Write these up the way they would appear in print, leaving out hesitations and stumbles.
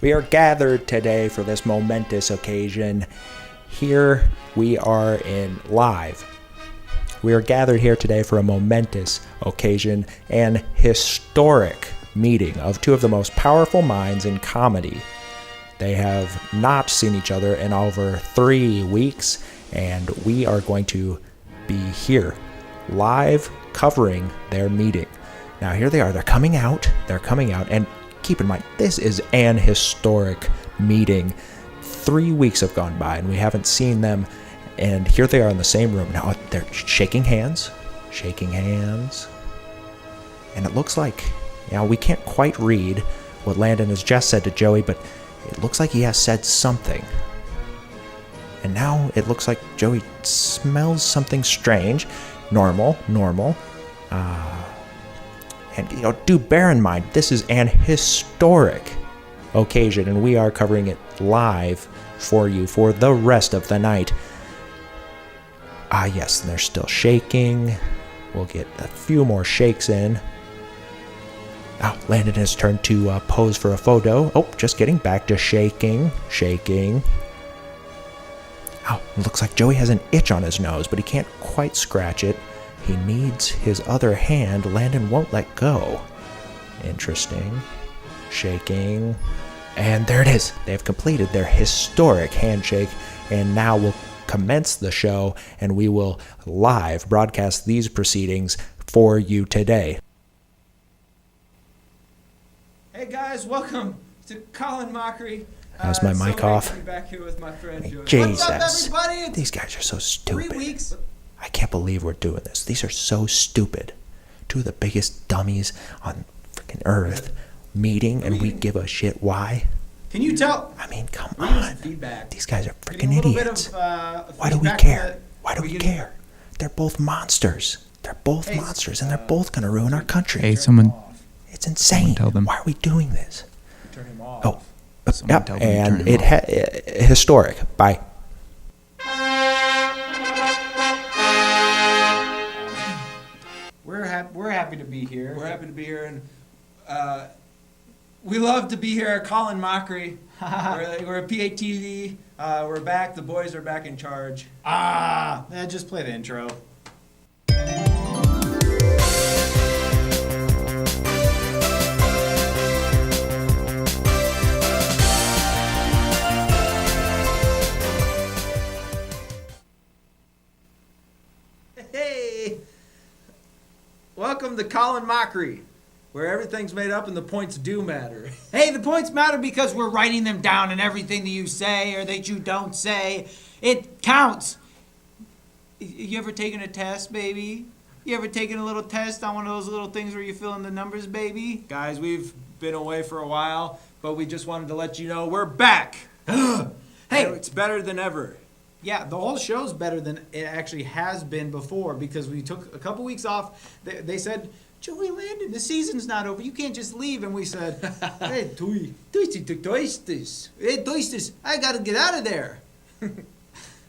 We are gathered today for this momentous occasion. Here we are in live. We are gathered here today for a momentous occasion and historic meeting of two of the most powerful minds in comedy. They have not seen each other in over 3 weeks, and we are going to be here live covering their meeting. Now here they are. They're coming out, and keep in mind, this is an historic meeting. 3 weeks have gone by and we haven't seen them, and here they are in the same room. Now they're shaking hands, and it looks like, we can't quite read what Landon has just said to Joey, but it looks like he has said something. And now it looks like Joey smells something strange. Normal. And do bear in mind, this is an historic occasion, and we are covering it live for you for the rest of the night. Yes, and they're still shaking. We'll get a few more shakes in. Landon has turned to pose for a photo. Just getting back to shaking. It looks like Joey has an itch on his nose, but he can't quite scratch it. He needs his other hand. Landon won't let go. Interesting. Shaking. And there it is. They have completed their historic handshake, and now we'll commence the show, and we will live broadcast these proceedings for you today. Hey guys, welcome to Colin Mockery. How's my mic off? To be back here with my friend Joey. Jesus. What's up, everybody? These guys are so stupid. 3 weeks. I can't believe we're doing this. These are so stupid. Two of the biggest dummies on freaking Earth meeting, and we give a shit. Why? Can you tell? I mean, come on. Feedback. These guys are freaking Getting a little idiots. bit of, Why do we feedback care? Why do Are we we care? They're both monsters. They're both monsters, and they're both going to ruin our country. Hey, someone. It's insane. Tell them. Why are we doing this? Turn him off. Someone tell them to and turn him historic. Bye. We're happy to be here. We're happy to be here, and we love to be here at Colin Mockery. we're at PATV. We're back. The boys are back in charge. Just play the intro. Hey! Welcome to Colin Mockery, where everything's made up and the points do matter. Hey, the points matter because we're writing them down, and everything that you say or that you don't say, it counts. You ever taken a test, baby? You ever taken a little test on one of those little things where you fill in the numbers, baby? Guys, we've been away for a while, but we just wanted to let you know we're back. Hey! It's better than ever. Yeah, the whole show's better than it actually has been before because we took a couple weeks off. They said, Joey, Landon, the season's not over. You can't just leave. And we said, hey, Toistis, I got to get out of there.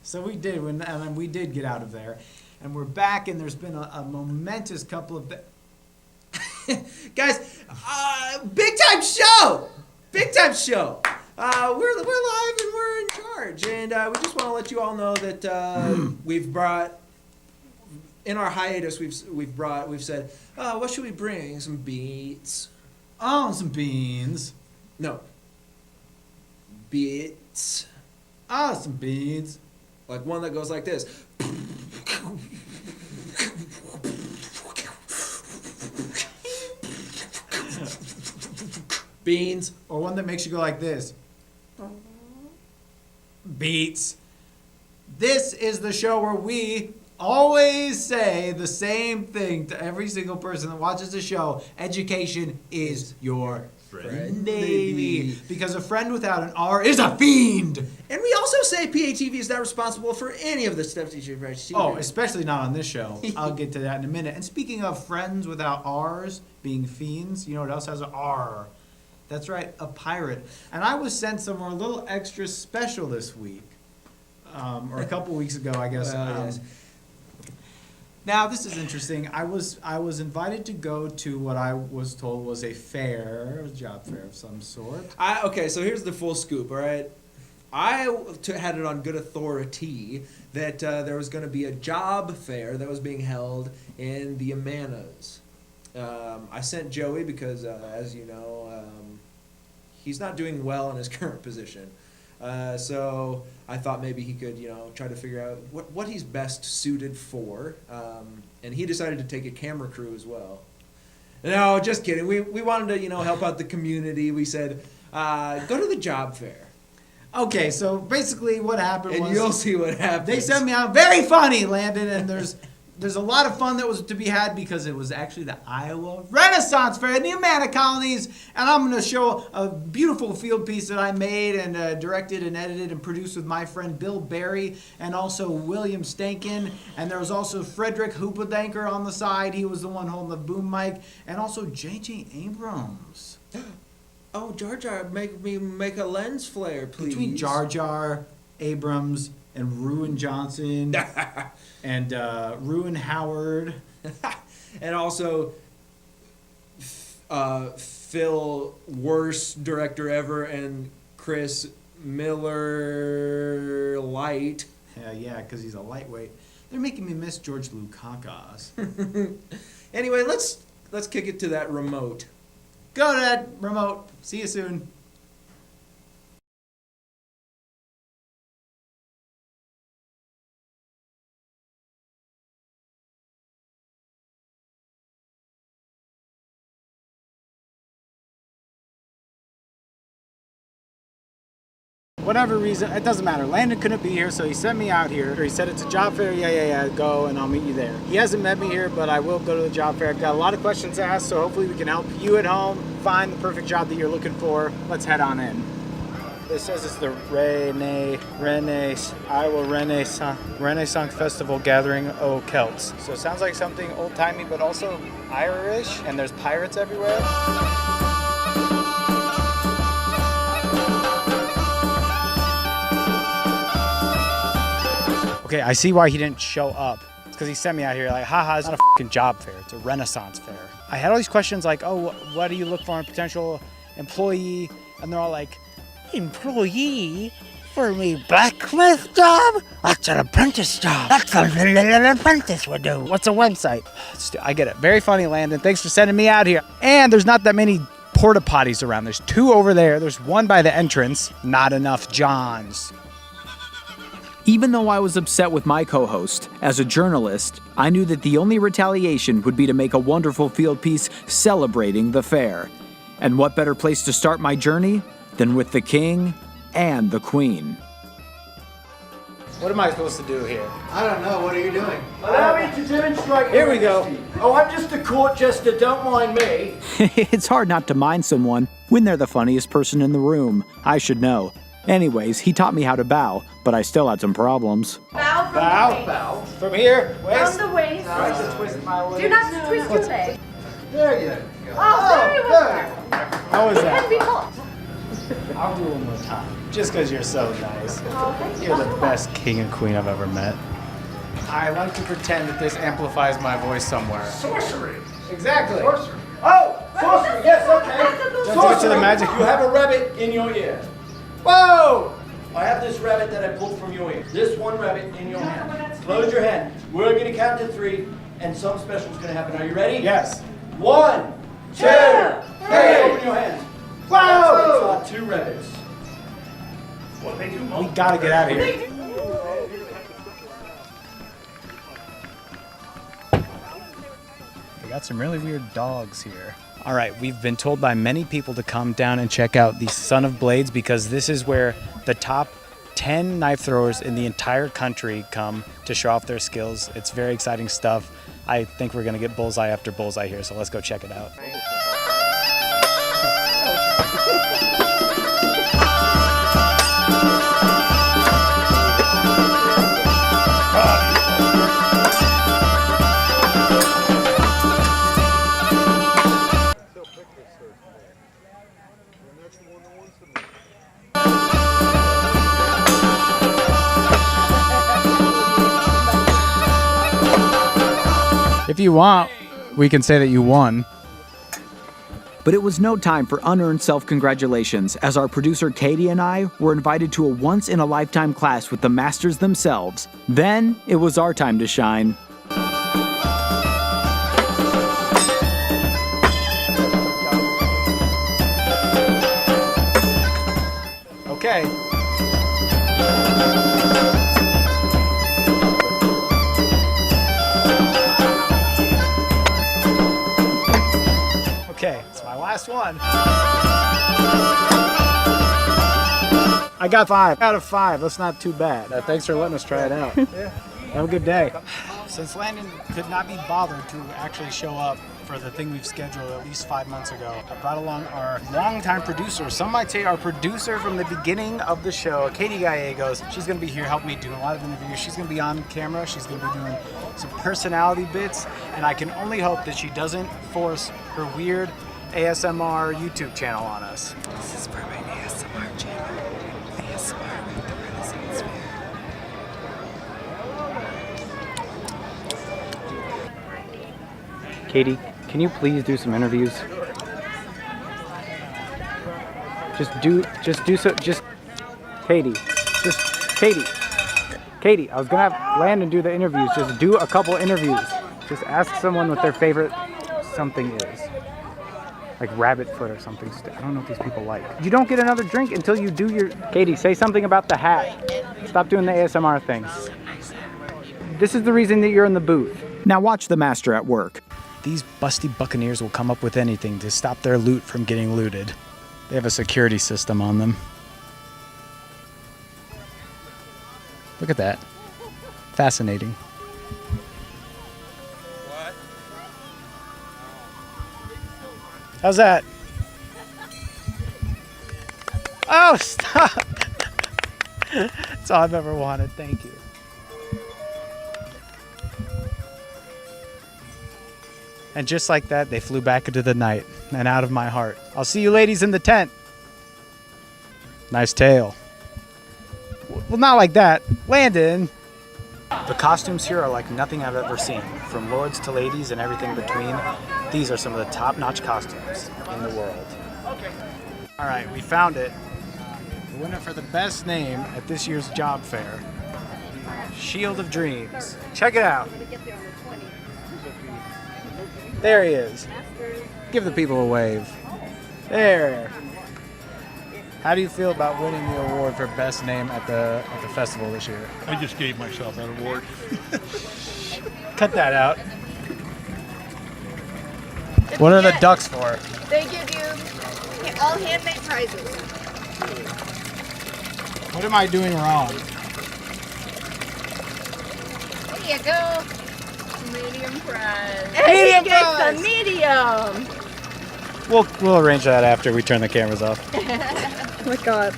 So we did, and we did get out of there. And we're back, and there's been a momentous couple of... Guys, big time show! We're live and we're in charge, and we just want to let you all know that we've brought, in our hiatus, we've said, what should we bring? Some beats. Oh, some beans. No. Beats. Some beans. Like one that goes like this. Beans. Or one that makes you go like this. Beats. This is the show where we always say the same thing to every single person that watches the show. Education is your friend, baby. Because a friend without an R is a fiend. And we also say PATV is not responsible for any of the steps that you've already seen. Oh, especially not on this show. I'll get to that in a minute. And speaking of friends without R's being fiends, you know what else has an R? That's right, a pirate. And I was sent somewhere a little extra special this week, or a couple weeks ago, I guess. Yes. Now this is interesting. I was invited to go to what I was told was a fair, a job fair of some sort. Okay, so here's the full scoop, all right? Had it on good authority that there was going to be a job fair that was being held in the Amanas. I sent Joey because, as you know, he's not doing well in his current position. So I thought maybe he could, try to figure out what he's best suited for. And he decided to take a camera crew as well. No, just kidding. We wanted to, help out the community. We said, go to the job fair. Okay, so basically what happened was... And you'll see what happens. They sent me out. Very funny, Landon, and there's a lot of fun that was to be had because it was actually the Iowa Renaissance Fair in the Amana colonies, and I'm going to show a beautiful field piece that I made and directed and edited and produced with my friend Bill Berry and also William Stankin, and there was also Frederick Hoopadanker on the side. He was the one holding the boom mic, and also J.J. Abrams. Oh, Jar Jar, make a lens flare, please. Between Jar Jar, Abrams, and Ruin Johnson, and Ruin Howard. And also Phil, worst director ever, and Chris Miller Light. Yeah, because he's a lightweight. They're making me miss George Lukakas. Anyway, let's kick it to that remote. Go to that remote. See you soon. Whatever reason, it doesn't matter. Landon couldn't be here, so he sent me out here. He said it's a job fair. Yeah, go, and I'll meet you there. He hasn't met me here, but I will go to the job fair. I've got a lot of questions to ask, so hopefully we can help you at home find the perfect job that you're looking for. Let's head on in. This says it's the Iowa Renaissance Festival Gathering o' Celts. So it sounds like something old-timey, but also Irish, and there's pirates everywhere. Okay, I see why he didn't show up. It's because he sent me out here like, haha, it's not a fucking job fair. It's a Renaissance fair. I had all these questions like, oh, what do you look for in a potential employee? And they're all like, employee? For me, blacksmith job? That's an apprentice job. That's something that an apprentice would do. What's a website? I get it. Very funny, Landon. Thanks for sending me out here. And there's not that many porta potties around. There's 2 over there. There's 1 by the entrance. Not enough Johns. Even though I was upset with my co-host, as a journalist, I knew that the only retaliation would be to make a wonderful field piece celebrating the fair. And what better place to start my journey than with the king and the queen? What am I supposed to do here? I don't know. What are you doing? Allow me to demonstrate. Here we go. Oh, I'm just a court jester. Don't mind me. It's hard not to mind someone when they're the funniest person in the room. I should know. Anyways, he taught me how to bow, but I still had some problems. Bow from the waist. Bow. From here, waist. From the waist. Right, to twist my leg. Do not twist your leg. There you go. Oh, very well. How was It can be that? hot. I'll do it one more time. Just because you're so nice. Oh, thank you. You're the best king and queen I've ever met. I like to pretend that this amplifies my voice somewhere. Sorcery. Exactly. Sorcery. Oh, sorcery. Yes, okay. Don't get to the magic. You have a rabbit in your ear. Whoa! I have this rabbit that I pulled from your ear. This one rabbit in your hand. Close your hand. We're going to count to 3, and something special is going to happen. Are you ready? Yes. 1, 2, 3. Open your hands. Whoa! It's 2 rabbits. What they do? We gotta get out of here. They got some really weird dogs here. All right, we've been told by many people to come down and check out the Son of Blades because this is where the top 10 knife throwers in the entire country come to show off their skills. It's very exciting stuff. I think we're gonna get bullseye after bullseye here, so let's go check it out. If you want, we can say that you won. But it was no time for unearned self-congratulations, as our producer Katie and I were invited to a once-in-a-lifetime class with the masters themselves. Then, it was our time to shine. Okay. Okay, it's my last one. I got 5 out of 5. That's not too bad. Thanks for letting us try it out. Yeah. Have a good day. Since Landon could not be bothered to actually show up for the thing we've scheduled at least 5 months ago, I brought along our longtime producer. Some might say our producer from the beginning of the show, Katie Gallegos. She's going to be here helping me do a lot of interviews. She's going to be on camera. She's going to be doing some personality bits. And I can only hope that she doesn't force her weird ASMR YouTube channel on us. This is for my ASMR channel. ASMR with the Renaissance Fair. Katie, can you please do some interviews? Katie, I was gonna have Landon do the interviews. Just do a couple interviews. Just ask someone what their favorite something is. Like rabbit foot or something. I don't know what these people like. You don't get another drink until you do your... Katie, say something about the hat. Stop doing the ASMR thing. This is the reason that you're in the booth. Now watch the master at work. These busty buccaneers will come up with anything to stop their loot from getting looted. They have a security system on them. Look at that. Fascinating. What? How's that? Oh, stop! That's all I've ever wanted. Thank you. And just like that, they flew back into the night and out of my heart. I'll see you ladies in the tent. Nice tail. Well, not like that. Landon! The costumes here are like nothing I've ever seen. From lords to ladies and everything between. These are some of the top-notch costumes in the world. All right, we found it. The winner for the best name at this year's job fair. Shield of Dreams. Check it out. There he is. Give the people a wave. There. How do you feel about winning the award for best name at the festival this year? I just gave myself that award. Cut that out. What are the ducks for? They give you all handmade prizes. What am I doing wrong? There you go. Medium prize. Medium He gets prize. a medium. We'll arrange that after we turn the cameras off. Oh my god.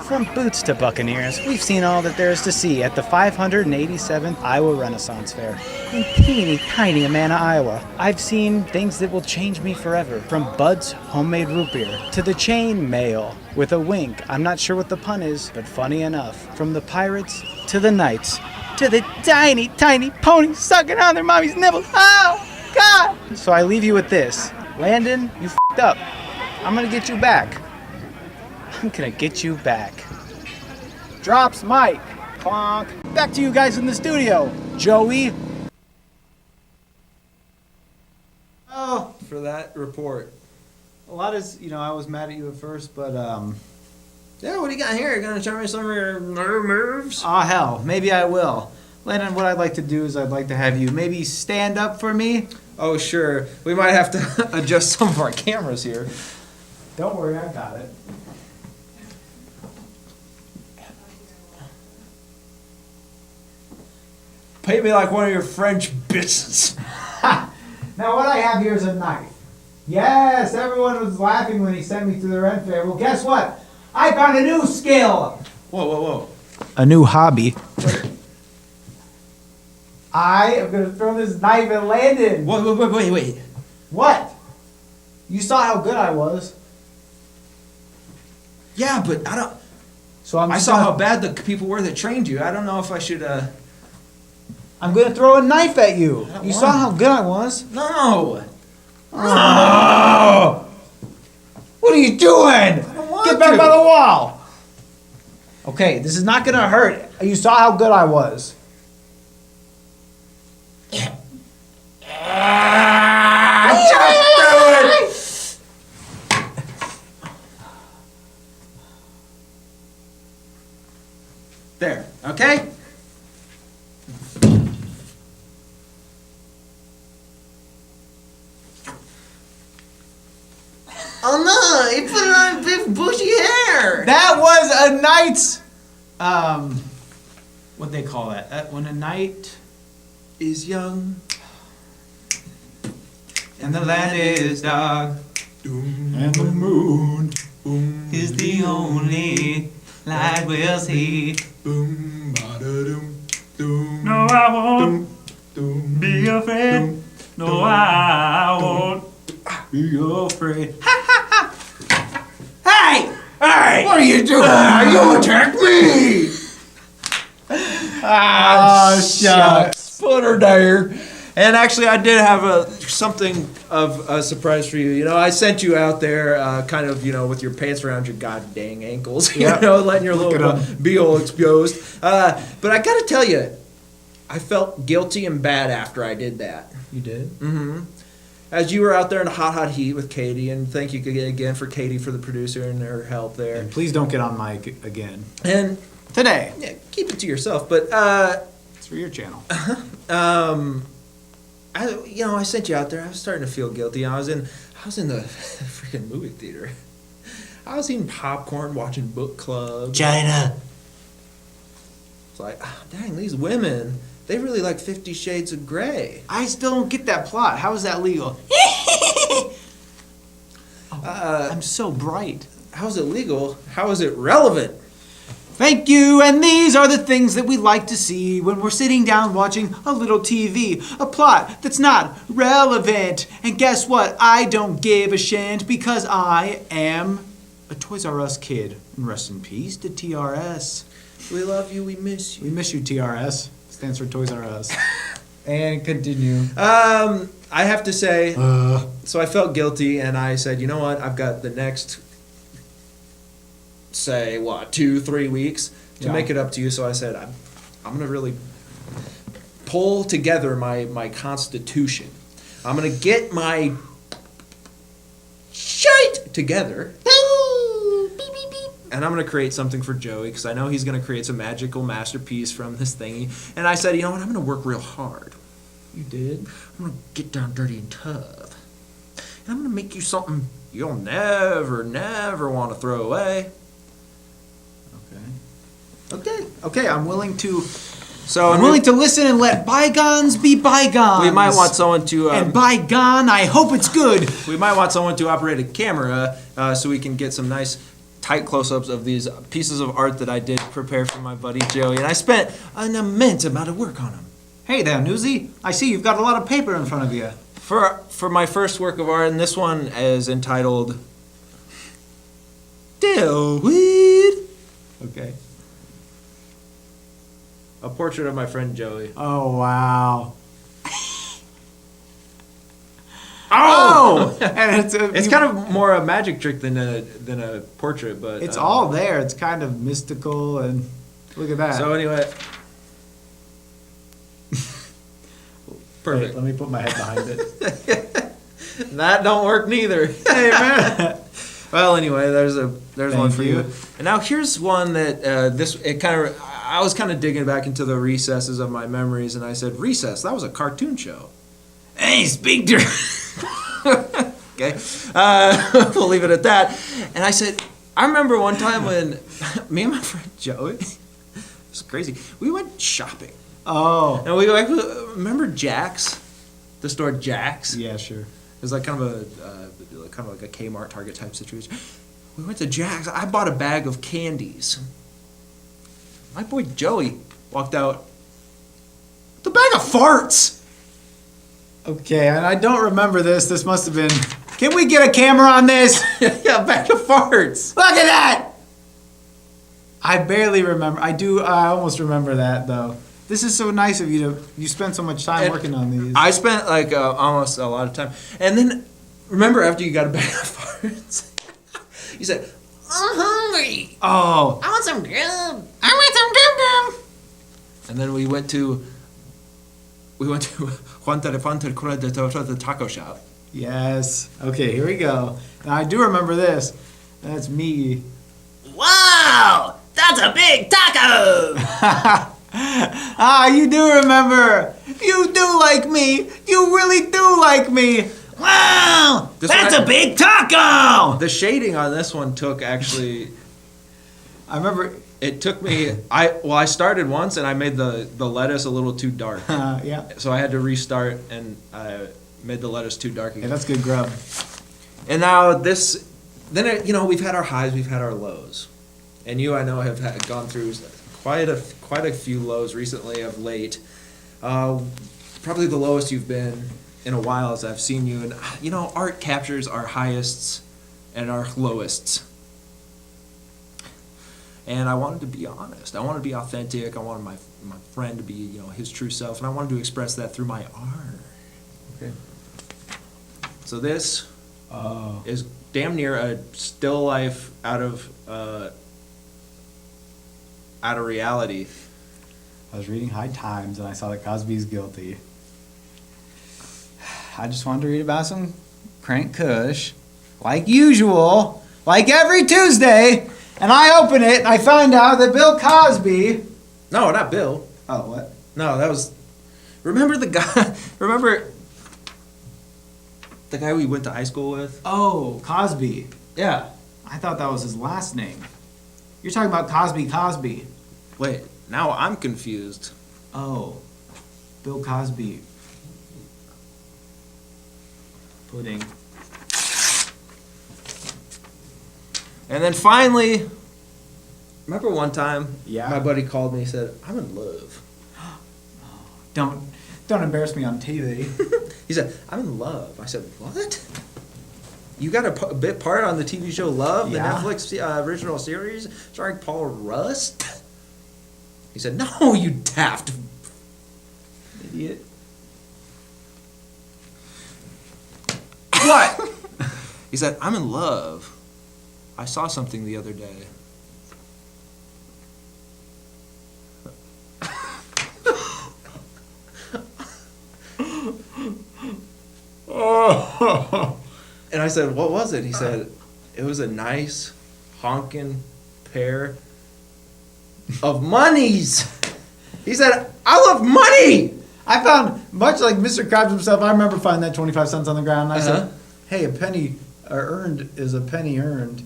From boots to buccaneers, we've seen all that there is to see at the 587th Iowa Renaissance Fair in teeny tiny Amana, Iowa. I've seen things that will change me forever, from Bud's homemade root beer to the chain mail with a wink. I'm not sure what the pun is, but funny enough. From the pirates to the knights to the tiny ponies sucking on their mommy's nipples. Oh, God! So I leave you with this. Landon, you f***ed up. I'm gonna get you back. I'm gonna get you back. Drops mic. Clonk. Back to you guys in the studio. Joey. Oh, For that report. a lot is, I was mad at you at first, but, Yeah, what do you got here? You gonna show me some of your moves? hell, maybe I will. Landon, what I'd like to do is I'd like to have you maybe stand up for me. Oh, sure. We might have to adjust some of our cameras here. Don't worry, I got it. Paint me like one of your French bitches. Now what I have here is a knife. Yes, everyone was laughing when he sent me to the Ren Fair. Well, guess what? I found a new skill. Whoa. A new hobby. I am gonna throw this knife at Landon. Wait. What? You saw how good I was. Yeah, but I don't. So I'm I just saw gonna- how bad the people were that trained you. I don't know if I should. I'm gonna throw a knife at you. don't You want saw it. how good I was. No. Oh! What are you doing? don't want Get back to. by the wall. Okay, this is not gonna hurt. You saw how good I was. There. Okay. Oh no! You put it on big bushy hair. That was a knight's, what they call that? When a knight Is young. and the land is dark, And the moon. Boom. is the only light we'll see. Boom. Ba-da-dum. Doom. No, I won't Doom. be afraid. No, I won't be afraid. Hey! Hey! What are you doing? You attacked me! Oh, shucks. Put her there. And actually, I did have something of a surprise for you. You know, I sent you out there, kind of, you know, with your pants around your god dang ankles. You know, letting your little b-hole exposed. But I got to tell you, I felt guilty and bad after I did that. You did? Mm-hmm. As you were out there in the hot heat with Katie, and thank you again for Katie for the producer and her help there. And please don't get on mic again. And Today. yeah, keep it to yourself. But It's for your channel. I sent you out there. I was starting to feel guilty. I was in the freaking movie theater. I was eating popcorn, watching book club. China. It's like, dang, these women, they really like 50 Shades of Grey. I still don't get that plot. How is that legal? I'm so bright. How is it legal? How is it relevant? Thank you, and these are the things that we like to see when we're sitting down watching a little TV. A plot that's not relevant. And guess what? I don't give a shit because I am a Toys R Us kid. And rest in peace to TRS. We love you. We miss you. We miss you, TRS. Stands for Toys R Us. And continue. I have to say, so I felt guilty, and I said, you know what? I've got the next, say, 2-3 weeks to make it up to you. So I said, I'm going to really pull together my constitution. I'm going to get my shite together. And I'm going to create something for Joey, because I know he's going to create some magical masterpiece from this thingy. And I said, you know what? I'm going to work real hard. You did? I'm going to get down dirty and tough. And I'm going to make you something you'll never want to throw away. Okay, I'm willing to... So I'm willing to listen and let bygones be bygones. we might want someone to... and bygone, I hope it's good. we might want someone to operate a camera so we can get some nice tight close-ups of these pieces of art that I did prepare for my buddy Joey. And I spent an immense amount of work on them. Hey there, Newsy. I see you've got a lot of paper in front of you. For my first work of art, and this one is entitled Dillweed. Okay. A portrait of my friend Joey. Oh, wow. Oh! And It's kind of more a magic trick than a portrait, but It's all there. It's kind of mystical, and look at that. So anyway, perfect. Wait, let me put my head behind it. That don't work neither. Hey, man. Well, anyway, there's one Thank for you. you. And now here's one that I was kind of digging back into the recesses of my memories, and I said, Recess, that was a cartoon show. Hey, speak to Okay, we'll leave it at that. And I said, I remember one time when me and my friend Joey, it was crazy, we went shopping. Oh. And we remember Jack's, the store Jack's. Yeah, sure. It was like kind of like a Kmart Target type situation. We went to Jack's. I bought a bag of candies. My boy Joey walked out with a bag of farts. Okay, and I don't remember this. This must have been. Can we get a camera on this? Yeah, a bag of farts. Look at that! I barely remember. I almost remember that, though. This is so nice of you to. You spent so much time working on these. I spent like almost a lot of time. And then, remember after you got a bag of farts, you said, I'm hungry. Oh. I want some gum. I want some gum. And then we went to Juan Telefante Cura de the taco shop. Yes. Okay, here we go. Now, I do remember this. That's me. Wow! That's a big taco! Ah, you do remember. You do like me. You really do like me. Wow! This That's one a big taco! The shading on this one took actually. I remember. It took me. I started once and I made the lettuce a little too dark. Yeah. So I had to restart and I made the lettuce too dark again. Yeah, that's good grub. And now this, then we've had our highs, we've had our lows, and you I know have gone through quite a few lows recently of late. Probably the lowest you've been in a while as I've seen you, and art captures our highest and our lowests. And I wanted to be honest. I wanted to be authentic. I wanted my friend to be his true self, and I wanted to express that through my art. Okay. So this is damn near a still life out of reality. I was reading High Times and I saw that Cosby's guilty. I just wanted to read about some crank kush, like usual, like every Tuesday, and I open it and I find out that Bill Cosby. No, not Bill. Oh, what? No, that was. Remember the guy? Remember the guy we went to high school with? Oh, Cosby. Yeah. I thought that was his last name. You're talking about Cosby. Wait, now I'm confused. Oh, Bill Cosby. Pudding. And then finally, remember one time? Yeah. My buddy called me. He said, "I'm in love." Don't embarrass me on TV. He said, "I'm in love." I said, "What? You got a bit part on the TV show Love, the Yeah. Netflix original series starring Paul Rust?" He said, "No, you daft Idiot. what?" He said, "I'm in love. I saw something the other day." And I said, "What was it?" He said, "It was a nice honking pair of monies." He said, "I love money." I found, much like Mr. Krabs himself, I remember finding that 25 cents on the ground, and I Uh-huh. said, hey, a penny earned is a penny earned,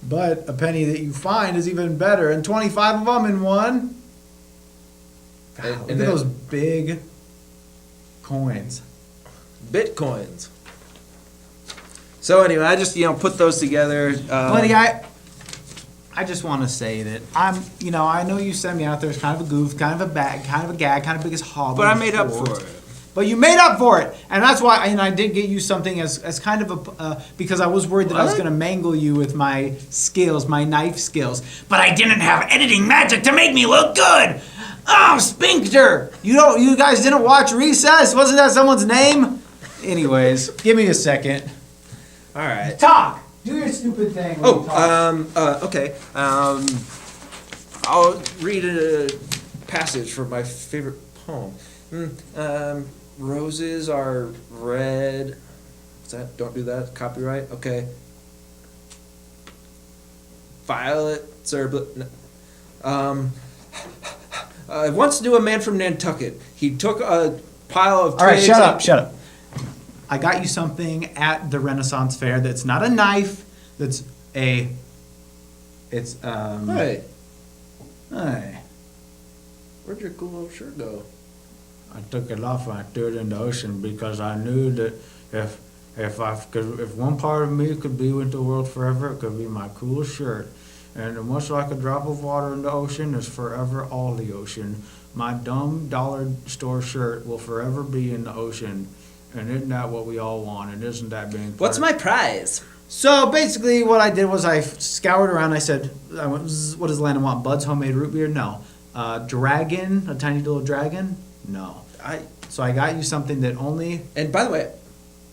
but a penny that you find is even better, and 25 of them in one. God, And look at then- those big coins. Bitcoins. So anyway, I just put those together. Buddy, I just want to say that I know you sent me out there as kind of a goof, kind of a bag, kind of a gag, kind of big as hobby. But I made up for it. But you made up for it, and that's why. And I did get you something as kind of a because I was worried that I was What? going to mangle you with my skills, my knife skills. But I didn't have editing magic to make me look good! Oh, Spinkter! You guys didn't watch Recess? Wasn't that someone's name? Anyways, give me a second. All right. Talk. Do your stupid thing. when you talk. Okay. I'll read a passage from my favorite poem. Roses are red. What's that? Don't do that. Copyright. Okay. Violets are blue. I once knew a man from Nantucket. He took a pile of twigs. All right, shut up. I got you something at the Renaissance Fair that's not a knife, it's Hey. Hey. Where'd your cool little shirt go? I took it off and I threw it in the ocean because I knew that if one part of me could be with the world forever, it could be my cool shirt. And much like a drop of water in the ocean is forever all the ocean. My dumb dollar store shirt will forever be in the ocean. And isn't that what we all want? And isn't that being What's my prize? So basically what I did was I scoured around. I said, what does Landon want? Bud's homemade root beer? No. Dragon? A tiny little dragon? No. So I got you something that only... And by the way,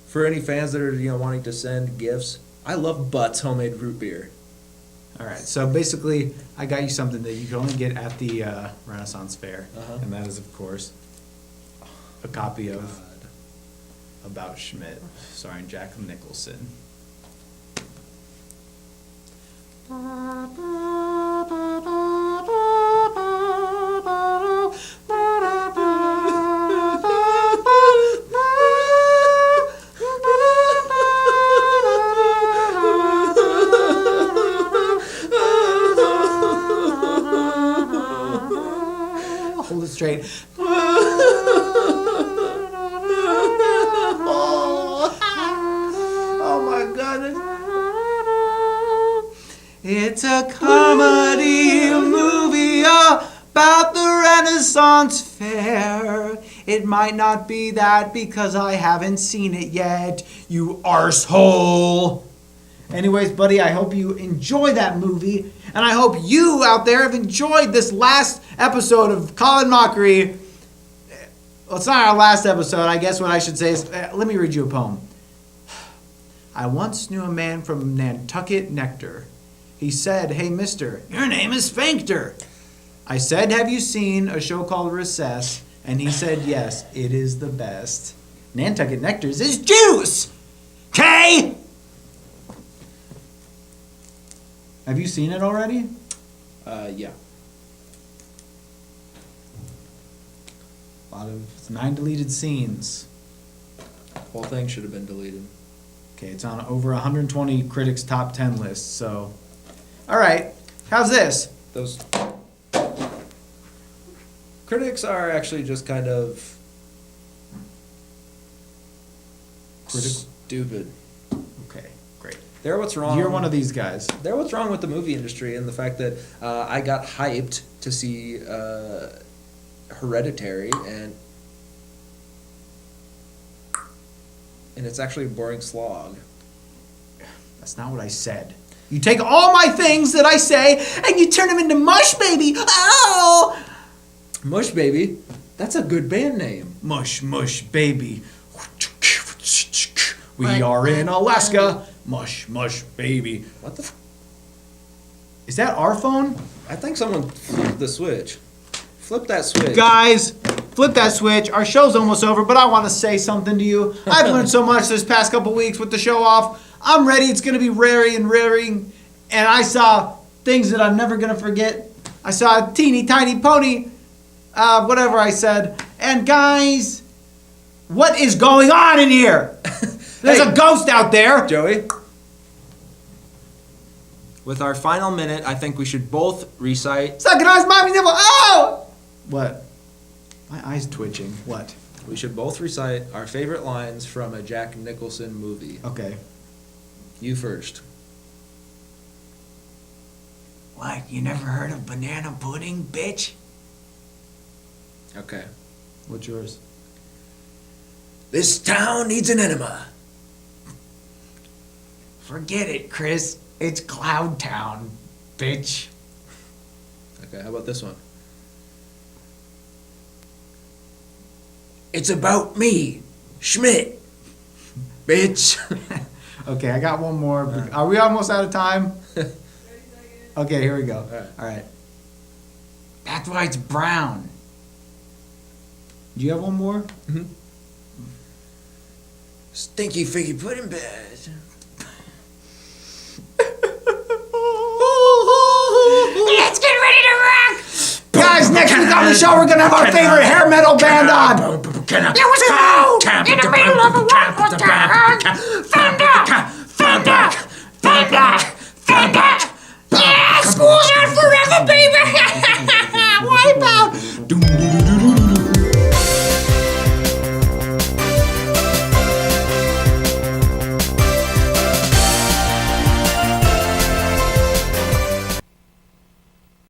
for any fans that are wanting to send gifts, I love Butt's homemade root beer. All right. So basically I got you something that you can only get at the Renaissance Fair. And that is, of course, a copy of About Schmidt, starring Jack Nicholson. Hold it straight. Oh my goodness. It's a comedy movie about the Renaissance Fair. It might not be that because I haven't seen it yet, you arsehole. Anyways, buddy, I hope you enjoy that movie. And I hope you out there have enjoyed this last episode of Colin Mockery. Well, it's not our last episode. I guess what I should say is, let me read you a poem. I once knew a man from Nantucket Nectar. He said, "Hey, mister, your name is Sphincter." I said, "Have you seen a show called Recess?" And he said, "Yes, it is the best. Nantucket Nectar's is juice. Okay? Have you seen it already? Yeah. It's 9 deleted scenes. Whole thing should have been deleted. Okay, it's on over 120 critics' top 10 lists, so... Alright, how's this? Those critics are actually just kind of stupid. Okay, great. They're what's wrong. You're one of these guys. They're what's wrong with the movie industry and the fact that I got hyped to see Hereditary and it's actually a boring slog. That's not what I said. You take all my things that I say and you turn them into mush, baby. Oh! Mush Baby? That's a good band name. Mush, mush, baby. We are in Alaska. Mush, mush, baby. What the Is that our phone? I think someone flipped the switch. Flip that switch. Guys, flip that switch. Our show's almost over, but I want to say something to you. I've learned so much this past couple weeks with the show off. I'm ready. It's going to be raring. And I saw things that I'm never going to forget. I saw a teeny tiny pony. Whatever I said. And guys, what is going on in here? There's a ghost out there. Joey? With our final minute, I think we should both recite. Sucking eyes, mommy nibble. Oh! What? My eye's twitching. What? We should both recite our favorite lines from a Jack Nicholson movie. Okay. You first. What? You never heard of banana pudding, bitch? Okay. What's yours? This town needs an enema. Forget it, Chris. It's Cloud Town, bitch. Okay, how about this one? It's about me, Schmidt, bitch. Okay, I got one more. Are we almost out of time? Okay, here we go. All right. That's why it's brown. Do you have one more? Mm-hmm. Stinky figgy pudding bed. Let's get ready to rock! Guys, next week on the show, we're going to have our favorite hair metal band on. It was cold in the middle of a walk with the herd. Thunder! Yeah, school's out forever, baby!